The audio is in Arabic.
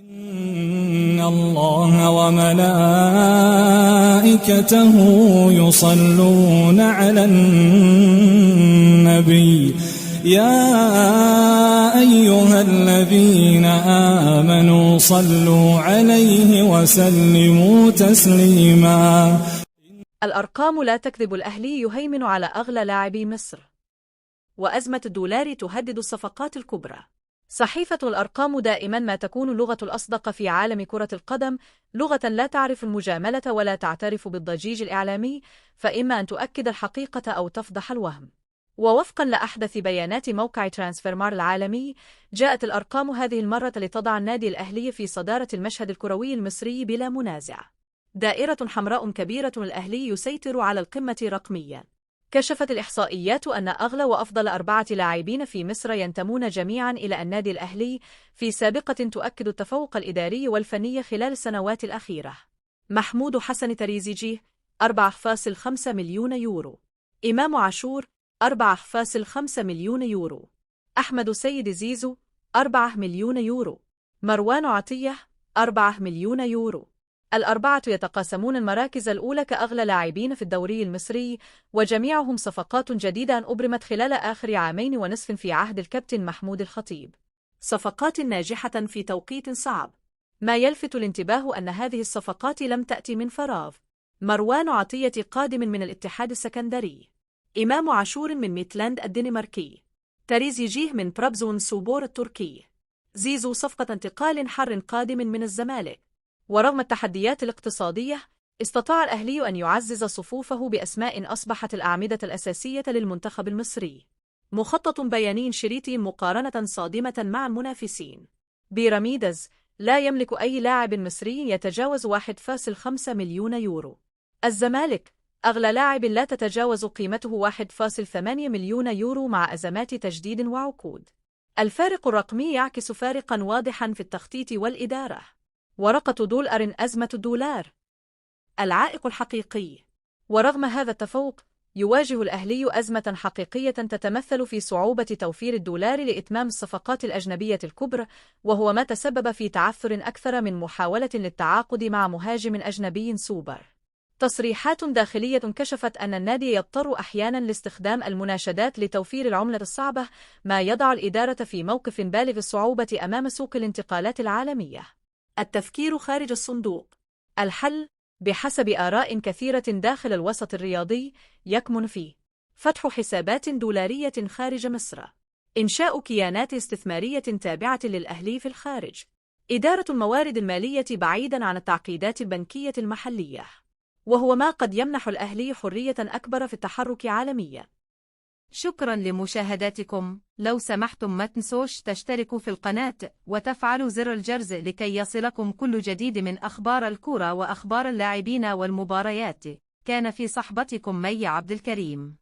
إن الله وملائكته يصلون على النبي يا أيها الذين آمنوا صلوا عليه وسلموا تسليما. الأرقام لا تكذب. الأهلي يهيمن على أغلى لاعبي مصر، وأزمة الدولار تهدد الصفقات الكبرى. صحيفة الأرقام دائما ما تكون اللغة الأصدق في عالم كرة القدم، لغة لا تعرف المجاملة ولا تعترف بالضجيج الإعلامي، فإما أن تؤكد الحقيقة أو تفضح الوهم. ووفقا لأحدث بيانات موقع ترانسفيرمار العالمي، جاءت الأرقام هذه المرة لتضع النادي الأهلي في صدارة المشهد الكروي المصري بلا منازع. دائرة حمراء كبيرة، الأهلي يسيطر على القمة رقميا. كشفت الإحصائيات أن أغلى وأفضل 4 لاعبين في مصر ينتمون جميعا إلى النادي الأهلي في سابقة تؤكد التفوق الإداري والفني خلال السنوات الأخيرة. محمود حسن تريزيجيه 4.5 مليون يورو، إمام عاشور 4.5 مليون يورو، أحمد سيد زيزو 4 مليون يورو، مروان عطية 4 مليون يورو. الأربعة يتقاسمون المراكز الأولى كأغلى لاعبين في الدوري المصري، وجميعهم صفقات جديدة أبرمت خلال آخر 2.5 عام في عهد الكابتن محمود الخطيب. صفقات ناجحة في توقيت صعب. ما يلفت الانتباه أن هذه الصفقات لم تأتي من فراغ. مروان عطية قادم من الاتحاد السكندري، إمام عاشور من ميتلاند الدنماركي، تريزيجيه من طرابزون سوبور التركي، زيزو صفقة انتقال حر قادم من الزمالك. ورغم التحديات الاقتصادية، استطاع الأهلي أن يعزز صفوفه بأسماء أصبحت الأعمدة الأساسية للمنتخب المصري. مخطط بياني شريطي مقارنة صادمة مع المنافسين. بيراميدز لا يملك أي لاعب مصري يتجاوز 1.5 مليون يورو. الزمالك أغلى لاعب لا تتجاوز قيمته 1.8 مليون يورو مع أزمات تجديد وعقود. الفارق الرقمي يعكس فارقا واضحا في التخطيط والإدارة. ورقة دولار، أزمة الدولار العائق الحقيقي. ورغم هذا التفوق، يواجه الأهلي أزمة حقيقية تتمثل في صعوبة توفير الدولار لإتمام الصفقات الأجنبية الكبرى، وهو ما تسبب في تعثر أكثر من محاولة للتعاقد مع مهاجم أجنبي سوبر. تصريحات داخلية كشفت أن النادي يضطر أحيانا لاستخدام المناشدات لتوفير العملة الصعبة، ما يضع الإدارة في موقف بالغ الصعوبة أمام سوق الانتقالات العالمية. التفكير خارج الصندوق. الحل بحسب آراء كثيرة داخل الوسط الرياضي يكمن في فتح حسابات دولارية خارج مصر، إنشاء كيانات استثمارية تابعة للأهلي في الخارج، إدارة الموارد المالية بعيداً عن التعقيدات البنكية المحلية، وهو ما قد يمنح الأهلي حرية أكبر في التحرك عالمياً. شكراً لمشاهداتكم. لو سمحتم ما تنسوش تشتركوا في القناة وتفعلوا زر الجرس لكي يصلكم كل جديد من أخبار الكرة وأخبار اللاعبين والمباريات. كان في صحبتكم مي عبد الكريم.